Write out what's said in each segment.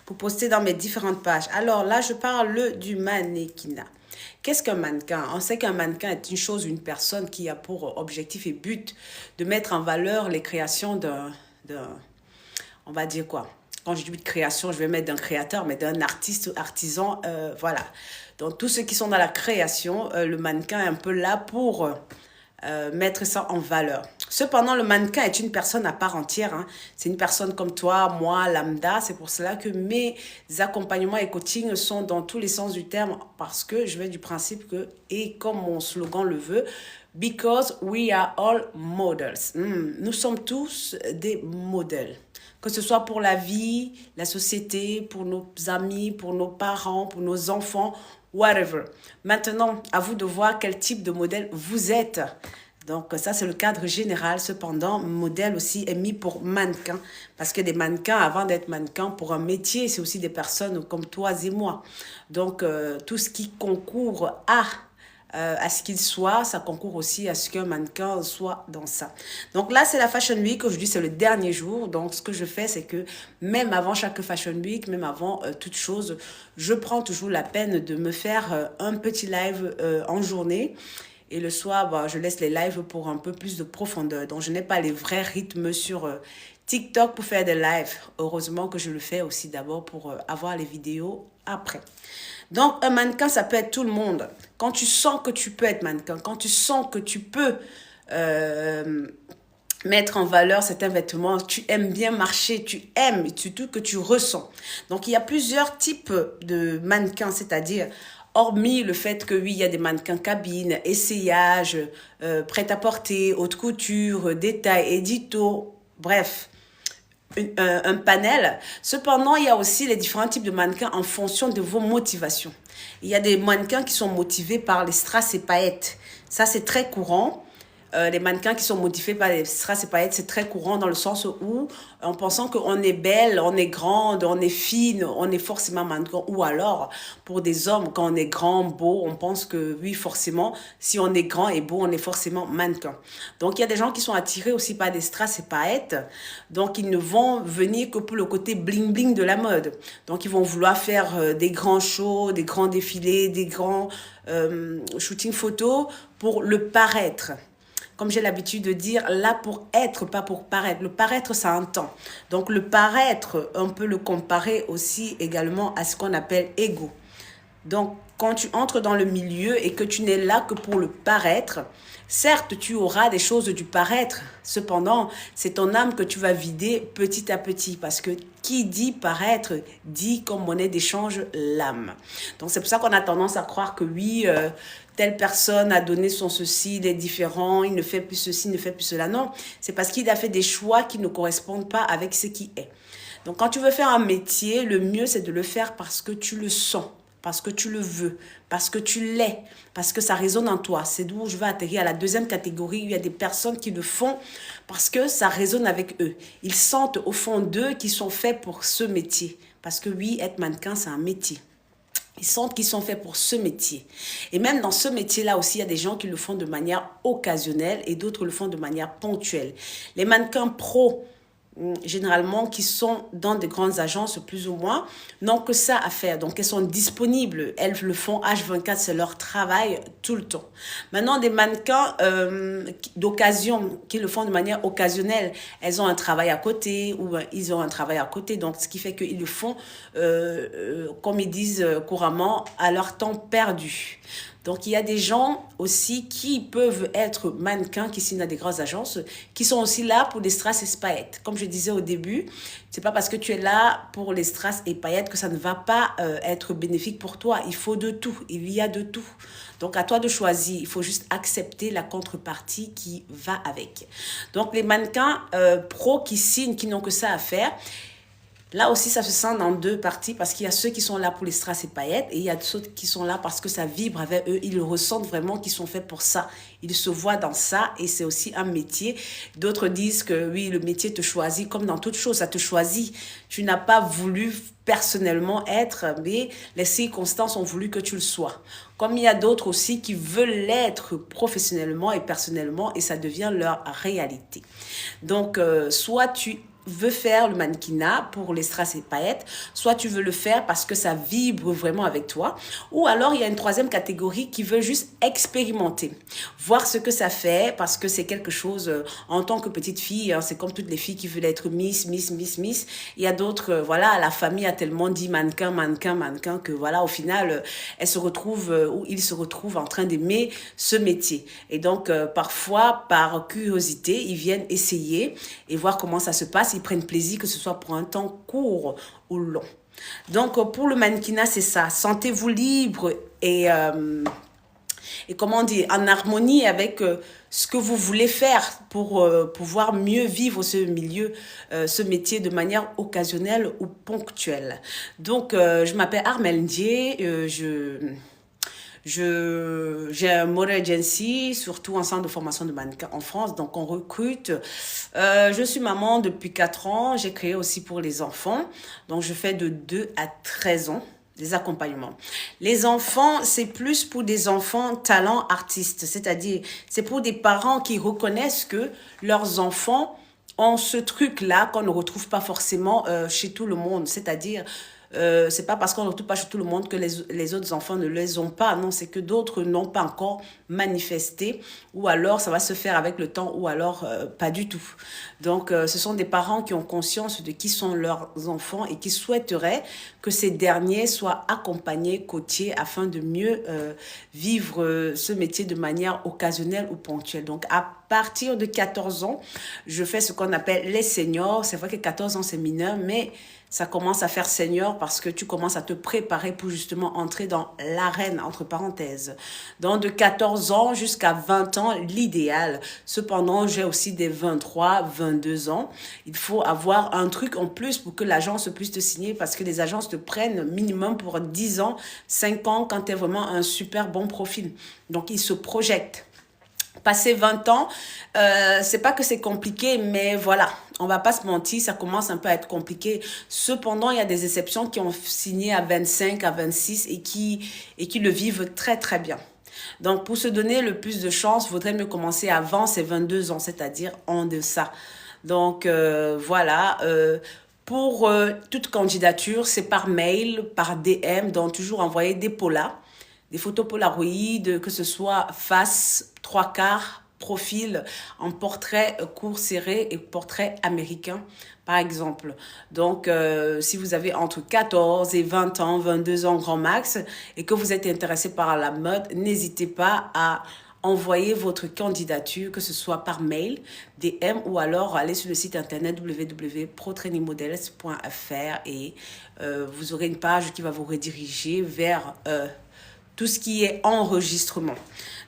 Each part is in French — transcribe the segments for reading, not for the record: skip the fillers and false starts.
pour poster dans mes différentes pages. Alors là, je parle du mannequinat. Qu'est-ce qu'un mannequin? On sait qu'un mannequin est une chose, une personne qui a pour objectif et but de mettre en valeur les créations on va dire quoi? Quand je dis de création, je vais mettre d'un créateur, mais d'un artiste, artisan, voilà. Donc tous ceux qui sont dans la création, le mannequin est un peu là pour mettre ça en valeur. Cependant, le mannequin est une personne à part entière. Hein. C'est une personne comme toi, moi, lambda. C'est pour cela que mes accompagnements et coachings sont dans tous les sens du terme parce que je vais du principe que, et comme mon slogan le veut, because we are all models. Nous sommes tous des modèles. Que ce soit pour la vie, la société, pour nos amis, pour nos parents, pour nos enfants, whatever. Maintenant, à vous de voir quel type de modèle vous êtes. Donc ça, c'est le cadre général. Cependant, modèle aussi est mis pour mannequin. Parce que des mannequins, avant d'être mannequins, pour un métier, c'est aussi des personnes comme toi et moi. Donc, tout ce qui concourt à ce qu'il soit, ça concourt aussi à ce qu'un mannequin soit dans ça. Donc là, c'est la Fashion Week. Aujourd'hui, c'est le dernier jour. Donc, ce que je fais, c'est que même avant chaque Fashion Week, même avant toute chose, je prends toujours la peine de me faire un petit live en journée. Et le soir, bah, je laisse les lives pour un peu plus de profondeur. Donc, je n'ai pas les vrais rythmes sur TikTok pour faire des lives. Heureusement que je le fais aussi d'abord pour avoir les vidéos après. Donc, un mannequin, ça peut être tout le monde. Quand tu sens que tu peux être mannequin, quand tu sens que tu peux mettre en valeur certains vêtements, tu aimes bien marcher, tu aimes, surtout que tu ressens. Donc, il y a plusieurs types de mannequins, c'est-à-dire, hormis le fait que oui, il y a des mannequins cabine, essayage, prêt-à-porter, haute couture, détail, édito, bref, un panel. Cependant, il y a aussi les différents types de mannequins en fonction de vos motivations. Il y a des mannequins qui sont motivés par les strass et paillettes. Ça, c'est très courant. Les mannequins qui sont motivés par les strass et paillettes, c'est très courant dans le sens où, en pensant qu'on est belle, on est grande, on est fine, on est forcément mannequin. Ou alors, pour des hommes, quand on est grand, beau, on pense que oui, forcément, si on est grand et beau, on est forcément mannequin. Donc, il y a des gens qui sont attirés aussi par des strass et paillettes. Donc, ils ne vont venir que pour le côté bling-bling de la mode. Donc, ils vont vouloir faire des grands shows, des grands défilés, des grands shootings photos pour le paraître. Comme j'ai l'habitude de dire, là pour être, pas pour paraître. Le paraître, ça a un temps. Donc le paraître, on peut le comparer aussi également à ce qu'on appelle ego. Donc quand tu entres dans le milieu et que tu n'es là que pour le paraître, certes, tu auras des choses du paraître. Cependant, c'est ton âme que tu vas vider petit à petit. Parce que qui dit paraître, dit comme monnaie d'échange l'âme. Donc c'est pour ça qu'on a tendance à croire que oui, telle personne a donné son ceci, il est différent, il ne fait plus ceci, il ne fait plus cela. Non, c'est parce qu'il a fait des choix qui ne correspondent pas avec ce qui est. Donc quand tu veux faire un métier, le mieux c'est de le faire parce que tu le sens, parce que tu le veux, parce que tu l'es, parce que ça résonne en toi. C'est d'où je vais atterrir à la deuxième catégorie. Il y a des personnes qui le font parce que ça résonne avec eux. Ils sentent au fond d'eux qu'ils sont faits pour ce métier. Parce que oui, être mannequin, c'est un métier. Ils sentent qu'ils sont faits pour ce métier. Et même dans ce métier-là aussi, il y a des gens qui le font de manière occasionnelle et d'autres le font de manière ponctuelle. Les mannequins pros, généralement, qui sont dans des grandes agences, plus ou moins, n'ont que ça à faire. Donc, elles sont disponibles. Elles le font H24, c'est leur travail tout le temps. Maintenant, des mannequins d'occasion, qui le font de manière occasionnelle, elles ont un travail à côté ou ils ont un travail à côté. Donc, ce qui fait qu'ils le font, comme ils disent couramment, à leur temps perdu. Donc, il y a des gens aussi qui peuvent être mannequins, qui signent à des grosses agences, qui sont aussi là pour des strass et paillettes. Comme je disais au début, c'est pas parce que tu es là pour les strass et paillettes que ça ne va pas être bénéfique pour toi. Il faut de tout. Il y a de tout. Donc, à toi de choisir. Il faut juste accepter la contrepartie qui va avec. Donc, les mannequins pros qui signent, qui n'ont que ça à faire, là aussi, ça se sent dans deux parties parce qu'il y a ceux qui sont là pour les strass et paillettes et il y a ceux qui sont là parce que ça vibre avec eux. Ils le ressentent vraiment qu'ils sont faits pour ça. Ils se voient dans ça et c'est aussi un métier. D'autres disent que oui, le métier te choisit comme dans toute chose, ça te choisit. Tu n'as pas voulu personnellement être, mais les circonstances ont voulu que tu le sois. Comme il y a d'autres aussi qui veulent l'être professionnellement et personnellement et ça devient leur réalité. Donc, soit tu veux faire le mannequinat pour les strass et paillettes, soit tu veux le faire parce que ça vibre vraiment avec toi, ou alors il y a une troisième catégorie qui veut juste expérimenter, voir ce que ça fait parce que c'est quelque chose, en tant que petite fille, hein, c'est comme toutes les filles qui veulent être Miss. Il y a d'autres, voilà, la famille a tellement dit mannequin que voilà, au final, elle se retrouve, ou il se retrouve en train d'aimer ce métier. Et donc, parfois, par curiosité, ils viennent essayer et voir comment ça se passe. Ils prennent plaisir, que ce soit pour un temps court ou long. Donc, pour le mannequinat, c'est ça. Sentez-vous libre et comment dire, en harmonie avec ce que vous voulez faire pour pouvoir mieux vivre ce milieu, ce métier de manière occasionnelle ou ponctuelle. Donc, je m'appelle Armelle Ndié, j'ai un model agency, surtout un centre de formation de mannequins en France, donc on recrute. Je suis maman depuis 4 ans, j'ai créé aussi pour les enfants, donc je fais de 2 à 13 ans des accompagnements. Les enfants, c'est plus pour des enfants talents artistes, c'est-à-dire c'est pour des parents qui reconnaissent que leurs enfants ont ce truc-là qu'on ne retrouve pas forcément chez tout le monde, c'est-à-dire c'est pas parce qu'on ne retrouve pas chez tout le monde que les autres enfants ne les ont pas. Non, c'est que d'autres n'ont pas encore manifesté, ou alors ça va se faire avec le temps, ou alors pas du tout. Donc, ce sont des parents qui ont conscience de qui sont leurs enfants et qui souhaiteraient que ces derniers soient accompagnés, coachés, afin de mieux vivre ce métier de manière occasionnelle ou ponctuelle. Donc, à partir de 14 ans, je fais ce qu'on appelle les seniors. C'est vrai que 14 ans, c'est mineur, mais ça commence à faire senior parce que tu commences à te préparer pour justement entrer dans l'arène, entre parenthèses. Donc, de 14 ans jusqu'à 20 ans, l'idéal. Cependant, j'ai aussi des 23, 22 ans. Il faut avoir un truc en plus pour que l'agence puisse te signer parce que les agences te prennent minimum pour 10 ans, 5 ans quand tu es vraiment un super bon profil. Donc, ils se projettent. Passer 20 ans, c'est pas que c'est compliqué, mais voilà, on va pas se mentir, ça commence un peu à être compliqué. Cependant, il y a des exceptions qui ont signé à 25, à 26 et qui le vivent très très bien. Donc, pour se donner le plus de chance, il vaudrait mieux commencer avant ces 22 ans, c'est-à-dire en deçà. Donc, voilà. Pour toute candidature, c'est par mail, par DM, donc toujours envoyer des polas, des photos Polaroid, que ce soit face, 3/4, profil, en portrait court serré et portrait américain, par exemple. Donc, si vous avez entre 14 et 20 ans, 22 ans grand max, et que vous êtes intéressé par la mode, n'hésitez pas à envoyer votre candidature, que ce soit par mail, DM, ou alors aller sur le site internet www.protrainingmodels.fr et vous aurez une page qui va vous rediriger vers tout ce qui est enregistrement.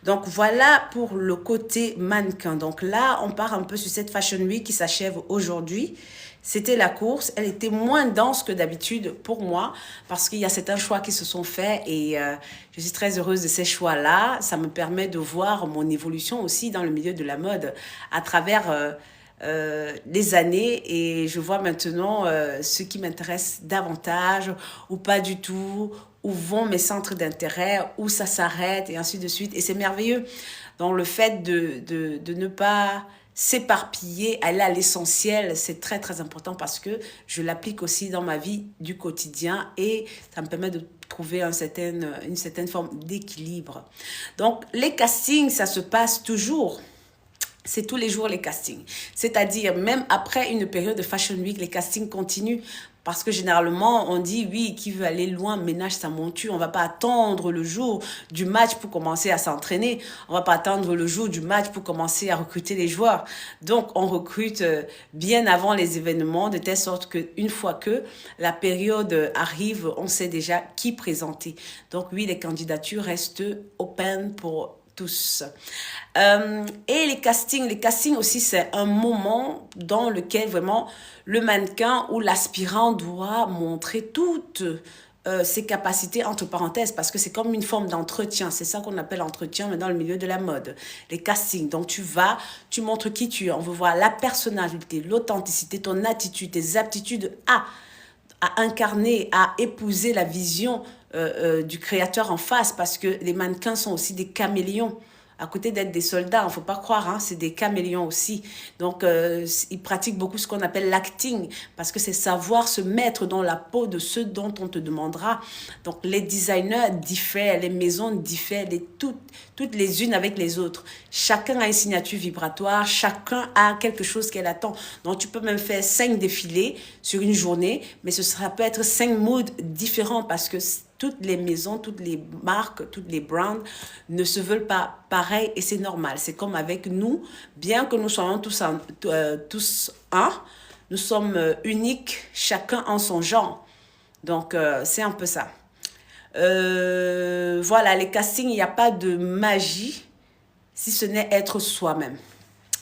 Donc, voilà pour le côté mannequin. Donc là, on part un peu sur cette Fashion Week qui s'achève aujourd'hui. C'était la course. Elle était moins dense que d'habitude pour moi parce qu'il y a certains choix qui se sont faits et je suis très heureuse de ces choix-là. Ça me permet de voir mon évolution aussi dans le milieu de la mode à travers les années et je vois maintenant ce qui m'intéresse davantage ou pas du tout, où vont mes centres d'intérêt, où ça s'arrête et ainsi de suite. Et c'est merveilleux. Donc le fait de ne pas s'éparpiller, aller à l'essentiel, c'est très très important parce que je l'applique aussi dans ma vie du quotidien et ça me permet de trouver une certaine forme d'équilibre. Donc les castings, ça se passe toujours. C'est tous les jours les castings. C'est-à-dire, même après une période de Fashion Week, les castings continuent. Parce que généralement, on dit, oui, qui veut aller loin, ménage sa monture. On ne va pas attendre le jour du match pour commencer à s'entraîner. On ne va pas attendre le jour du match pour commencer à recruter les joueurs. Donc, on recrute bien avant les événements, de telle sorte qu'une fois que la période arrive, on sait déjà qui présenter. Donc, oui, les candidatures restent open pour tous. Et les castings aussi, c'est un moment dans lequel vraiment le mannequin ou l'aspirant doit montrer toutes ses capacités, entre parenthèses, parce que c'est comme une forme d'entretien. C'est ça qu'on appelle entretien, mais dans le milieu de la mode. Les castings. Donc, tu montres qui tu es. On veut voir la personnalité, l'authenticité, ton attitude, tes aptitudes à incarner, à épouser la vision du créateur en face, parce que les mannequins sont aussi des caméléons. À côté d'être des soldats, il ne faut pas croire, hein, c'est des caméléons aussi. Donc, ils pratiquent beaucoup ce qu'on appelle l'acting, parce que c'est savoir se mettre dans la peau de ceux dont on te demandera. Donc, les designers diffèrent, les maisons diffèrent, toutes les unes avec les autres. Chacun a une signature vibratoire, chacun a quelque chose qu'elle attend. Donc, tu peux même faire 5 défilés sur une journée, mais ça peut être 5 moods différents, parce que toutes les maisons, toutes les marques, toutes les brands ne se veulent pas pareil et c'est normal. C'est comme avec nous, bien que nous soyons tous un, nous sommes uniques, chacun en son genre. Donc, c'est un peu ça. Voilà, les castings, il n'y a pas de magie si ce n'est être soi-même.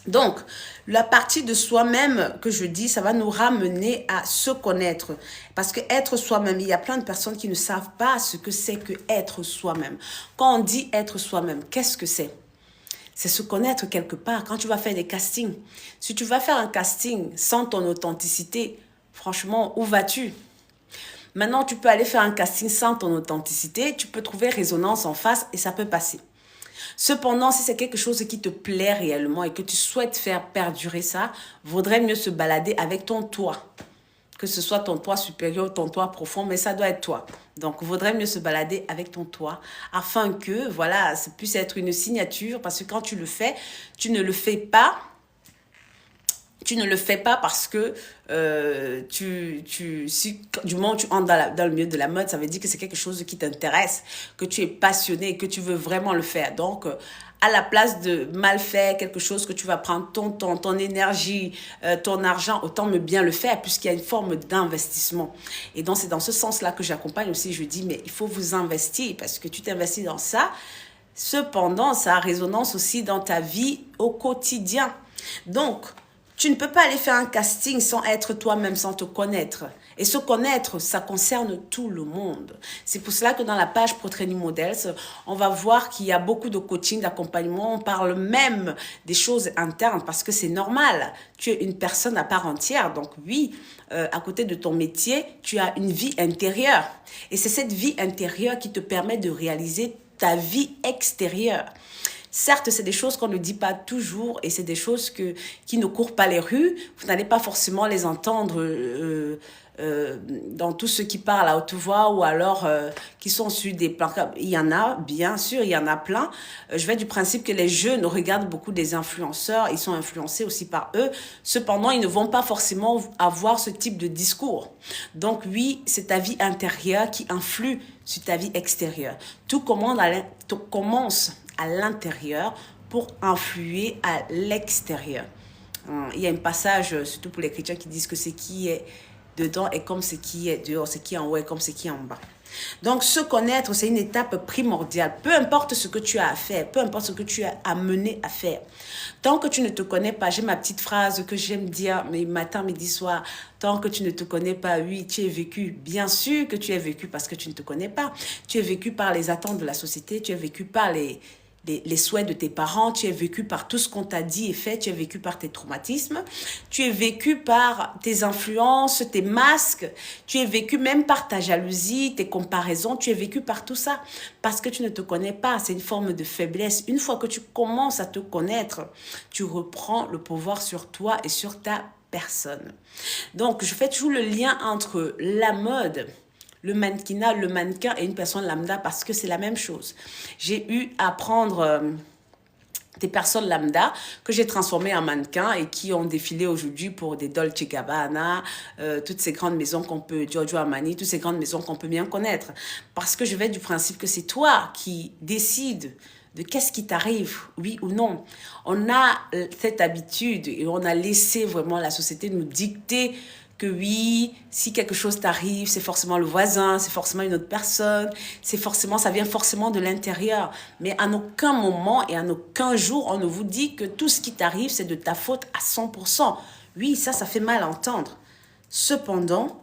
Donc, la partie de soi-même que je dis, ça va nous ramener à se connaître. Parce que être soi-même, il y a plein de personnes qui ne savent pas ce que c'est que être soi-même. Quand on dit être soi-même, qu'est-ce que c'est? C'est se connaître quelque part. Quand tu vas faire des castings, si tu vas faire un casting sans ton authenticité, franchement, où vas-tu? Maintenant, tu peux aller faire un casting sans ton authenticité, tu peux trouver résonance en face et ça peut passer. Cependant, si c'est quelque chose qui te plaît réellement et que tu souhaites faire perdurer ça, vaudrait mieux se balader avec ton toi. Que ce soit ton toi supérieur ou ton toi profond, mais ça doit être toi. Donc, vaudrait mieux se balader avec ton toi afin que, voilà, ça puisse être une signature parce que quand tu le fais, tu ne le fais pas parce que du moment où tu entres dans le milieu de la mode, ça veut dire que c'est quelque chose qui t'intéresse, que tu es passionné et que tu veux vraiment le faire. Donc, à la place de mal faire quelque chose que tu vas prendre ton temps, ton énergie, ton argent, autant bien le faire puisqu'il y a une forme d'investissement. Et donc, c'est dans ce sens-là que j'accompagne aussi. Je dis, mais il faut vous investir parce que tu t'investis dans ça. Cependant, ça a résonance aussi dans ta vie au quotidien. Donc, tu ne peux pas aller faire un casting sans être toi-même, sans te connaître. Et se connaître, ça concerne tout le monde. C'est pour cela que dans la page Pro Training Models, on va voir qu'il y a beaucoup de coaching, d'accompagnement. On parle même des choses internes parce que c'est normal. Tu es une personne à part entière. Donc oui, à côté de ton métier, tu as une vie intérieure. Et c'est cette vie intérieure qui te permet de réaliser ta vie extérieure. Certes, c'est des choses qu'on ne dit pas toujours et c'est des choses qui ne courent pas les rues. Vous n'allez pas forcément les entendre dans tous ceux qui parlent à haute voix ou alors qui sont sur des plans. Il y en a, bien sûr, il y en a plein. Je vais du principe que les jeunes regardent beaucoup des influenceurs. Ils sont influencés aussi par eux. Cependant, ils ne vont pas forcément avoir ce type de discours. Donc oui, c'est ta vie intérieure qui influe sur ta vie extérieure. Tout commence à l'intérieur pour influer à l'extérieur. Il y a un passage, surtout pour les chrétiens, qui disent que ce qui est dedans est comme ce qui est dehors, ce qui est en haut est comme ce qui est en bas. Donc, se connaître, c'est une étape primordiale. Peu importe ce que tu as à faire, peu importe ce que tu as amené à faire. Tant que tu ne te connais pas, j'ai ma petite phrase que j'aime dire matin, midi, soir. Tant que tu ne te connais pas, oui, tu es vécu. Bien sûr que tu es vécu parce que tu ne te connais pas. Tu es vécu par les attentes de la société, tu es vécu par les souhaits de tes parents, tu es vécu par tout ce qu'on t'a dit et fait, tu es vécu par tes traumatismes, tu es vécu par tes influences, tes masques, tu es vécu même par ta jalousie, tes comparaisons, tu es vécu par tout ça parce que tu ne te connais pas, c'est une forme de faiblesse. Une fois que tu commences à te connaître, tu reprends le pouvoir sur toi et sur ta personne. Donc, je fais toujours le lien entre la mode, le mannequinat, le mannequin et une personne lambda parce que c'est la même chose. J'ai eu à prendre des personnes lambda que j'ai transformées en mannequins et qui ont défilé aujourd'hui pour des Dolce Gabbana, toutes ces grandes maisons qu'on peut, Giorgio Armani, toutes ces grandes maisons qu'on peut bien connaître. Parce que je vais du principe que c'est toi qui décides de qu'est-ce qui t'arrive, oui ou non. On a cette habitude et on a laissé vraiment la société nous dicter que oui, si quelque chose t'arrive, c'est forcément le voisin, c'est forcément une autre personne, ça vient forcément de l'intérieur. Mais à aucun moment et à aucun jour, on ne vous dit que tout ce qui t'arrive, c'est de ta faute à 100%. Oui, ça fait mal à entendre. Cependant,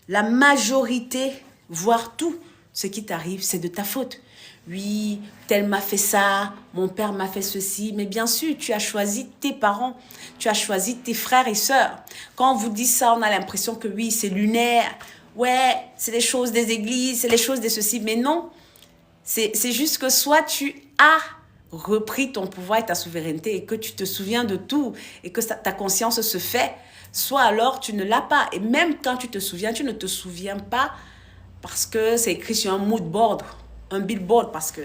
la majorité, voire tout ce qui t'arrive, c'est de ta faute. Oui, tel m'a fait ça, mon père m'a fait ceci. Mais bien sûr, tu as choisi tes parents, tu as choisi tes frères et sœurs. Quand on vous dit ça, on a l'impression que oui, c'est lunaire. Ouais, c'est les choses des églises, c'est les choses de ceci. Mais non, c'est juste que soit tu as repris ton pouvoir et ta souveraineté et que tu te souviens de tout et que ta conscience se fait, soit alors tu ne l'as pas. Et même quand tu te souviens, tu ne te souviens pas parce que c'est écrit sur un mood board, un billboard, parce que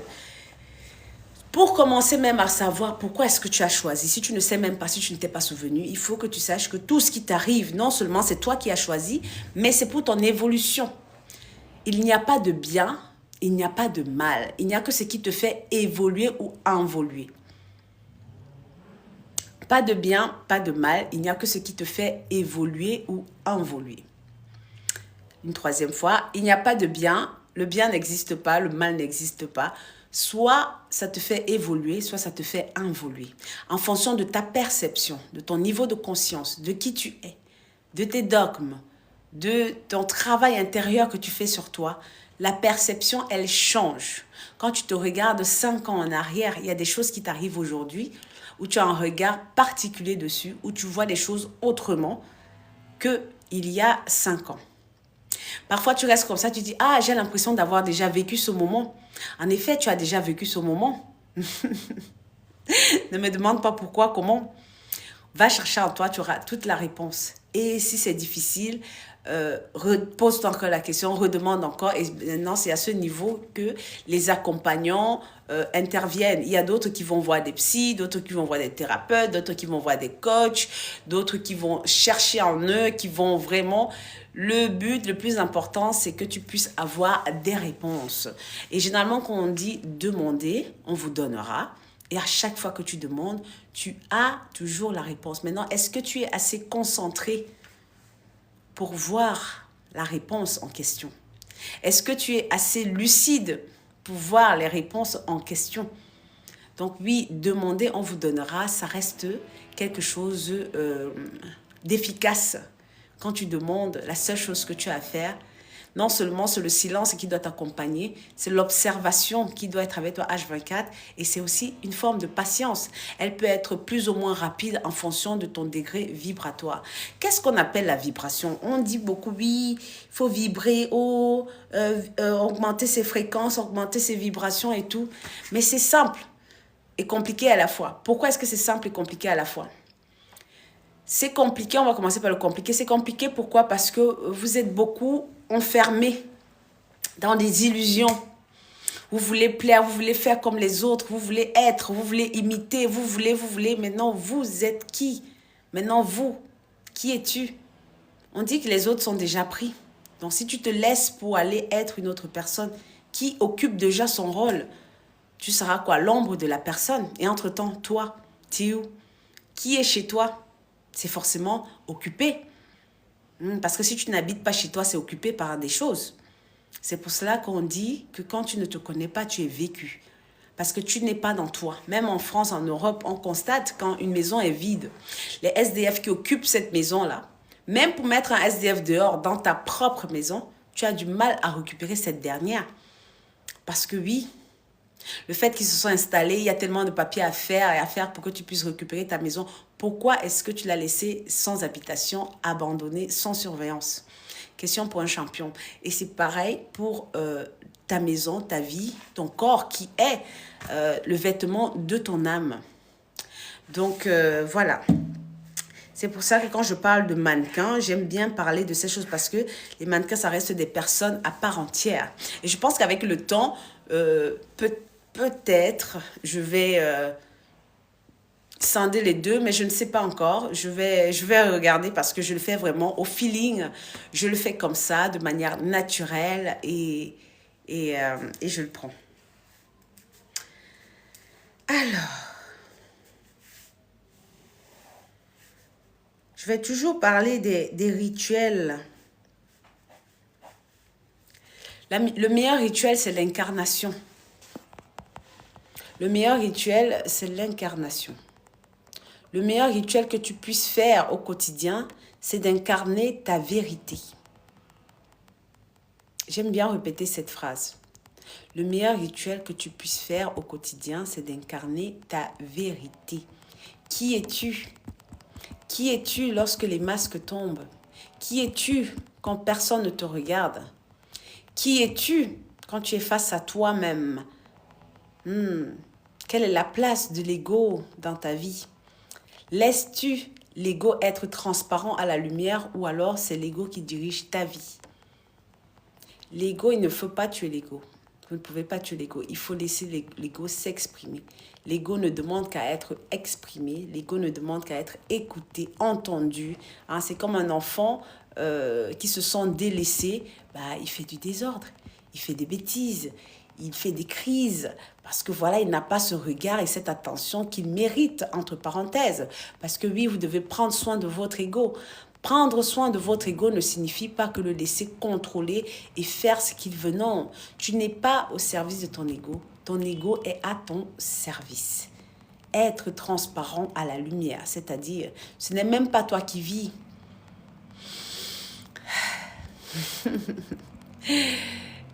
pour commencer même à savoir pourquoi est-ce que tu as choisi, si tu ne sais même pas, si tu ne t'es pas souvenu, il faut que tu saches que tout ce qui t'arrive, non seulement c'est toi qui as choisi, mais c'est pour ton évolution. Il n'y a pas de bien, il n'y a pas de mal. Il n'y a que ce qui te fait évoluer ou involuer. Pas de bien, pas de mal, il n'y a que ce qui te fait évoluer ou involuer. Une troisième fois, il n'y a pas de bien, le bien n'existe pas, le mal n'existe pas. Soit ça te fait évoluer, soit ça te fait involuer. En fonction de ta perception, de ton niveau de conscience, de qui tu es, de tes dogmes, de ton travail intérieur que tu fais sur toi, la perception, elle change. Quand tu te regardes 5 ans en arrière, il y a des choses qui t'arrivent aujourd'hui où tu as un regard particulier dessus, où tu vois les choses autrement qu'il y a 5 ans. Parfois, tu restes comme ça, tu dis « Ah, j'ai l'impression d'avoir déjà vécu ce moment. » En effet, tu as déjà vécu ce moment. Ne me demande pas pourquoi, comment. Va chercher en toi, tu auras toute la réponse. Et si c'est difficile, pose-toi encore la question, redemande encore. Et maintenant, c'est à ce niveau que les accompagnants interviennent. Il y a d'autres qui vont voir des psys, d'autres qui vont voir des thérapeutes, d'autres qui vont voir des coachs, d'autres qui vont chercher en eux, qui vont vraiment... Le but, le plus important, c'est que tu puisses avoir des réponses. Et généralement, quand on dit demander, on vous donnera. Et à chaque fois que tu demandes, tu as toujours la réponse. Maintenant, est-ce que tu es assez concentré pour voir la réponse en question? Est-ce que tu es assez lucide pour voir les réponses en question? Donc oui, demander, on vous donnera, ça reste quelque chose d'efficace. Quand tu demandes, la seule chose que tu as à faire, non seulement c'est le silence qui doit t'accompagner, c'est l'observation qui doit être avec toi H24 et c'est aussi une forme de patience. Elle peut être plus ou moins rapide en fonction de ton degré vibratoire. Qu'est-ce qu'on appelle la vibration? On dit beaucoup, oui, il faut vibrer haut, augmenter ses fréquences, augmenter ses vibrations et tout. Mais c'est simple et compliqué à la fois. Pourquoi est-ce que c'est simple et compliqué à la fois? C'est compliqué, on va commencer par le compliqué. C'est compliqué pourquoi? Parce que vous êtes beaucoup enfermés dans des illusions. Vous voulez plaire, vous voulez faire comme les autres, vous voulez être, vous voulez imiter, vous voulez. Maintenant, vous êtes qui? Maintenant, vous, qui es-tu? On dit que les autres sont déjà pris. Donc, si tu te laisses pour aller être une autre personne qui occupe déjà son rôle, tu seras quoi? L'ombre de la personne. Et entre-temps, toi, tu es où? Qui est chez toi? C'est forcément occupé. Parce que si tu n'habites pas chez toi, c'est occupé par des choses. C'est pour cela qu'on dit que quand tu ne te connais pas, tu es vécu. Parce que tu n'es pas dans toi. Même en France, en Europe, on constate quand une maison est vide. Les SDF qui occupent cette maison-là, même pour mettre un SDF dehors dans ta propre maison, tu as du mal à récupérer cette dernière. Parce que oui, le fait qu'ils se sont installés, il y a tellement de papiers à faire pour que tu puisses récupérer ta maison. Pourquoi est-ce que tu l'as laissée sans habitation, abandonnée, sans surveillance? Question pour un champion. Et c'est pareil pour ta maison, ta vie, ton corps qui est le vêtement de ton âme. Donc voilà. C'est pour ça que quand je parle de mannequins, j'aime bien parler de ces choses parce que les mannequins, ça reste des personnes à part entière. Et je pense qu'avec le temps, peut-être, je vais scinder les deux, mais je ne sais pas encore. Je vais regarder parce que je le fais vraiment au feeling. Je le fais comme ça, de manière naturelle et je le prends. Alors, je vais toujours parler des rituels. Le meilleur rituel, c'est l'incarnation. Le meilleur rituel, c'est l'incarnation. Le meilleur rituel que tu puisses faire au quotidien, c'est d'incarner ta vérité. J'aime bien répéter cette phrase. Le meilleur rituel que tu puisses faire au quotidien, c'est d'incarner ta vérité. Qui es-tu? Qui es-tu lorsque les masques tombent? Qui es-tu quand personne ne te regarde? Qui es-tu quand tu es face à toi-même? Quelle est la place de l'ego dans ta vie? Laisses-tu l'ego être transparent à la lumière ou alors c'est l'ego qui dirige ta vie? L'ego, il ne faut pas tuer l'ego. Vous ne pouvez pas tuer l'ego. Il faut laisser l'ego s'exprimer. L'ego ne demande qu'à être exprimé. L'ego ne demande qu'à être écouté, entendu. Hein, c'est comme un enfant qui se sent délaissé. Bah, il fait du désordre. Il fait des bêtises. Il fait des crises. Parce que voilà, il n'a pas ce regard et cette attention qu'il mérite, entre parenthèses. Parce que oui, vous devez prendre soin de votre ego. Prendre soin de votre ego ne signifie pas que le laisser contrôler et faire ce qu'il veut. Non, tu n'es pas au service de ton ego. Ton ego est à ton service. Être transparent à la lumière, c'est-à-dire, ce n'est même pas toi qui vis.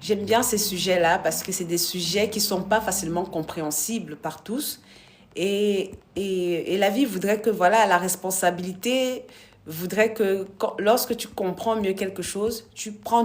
J'aime bien ces sujets-là parce que c'est des sujets qui ne sont pas facilement compréhensibles par tous. Et la vie voudrait que, voilà, la responsabilité voudrait que lorsque tu comprends mieux quelque chose, tu prends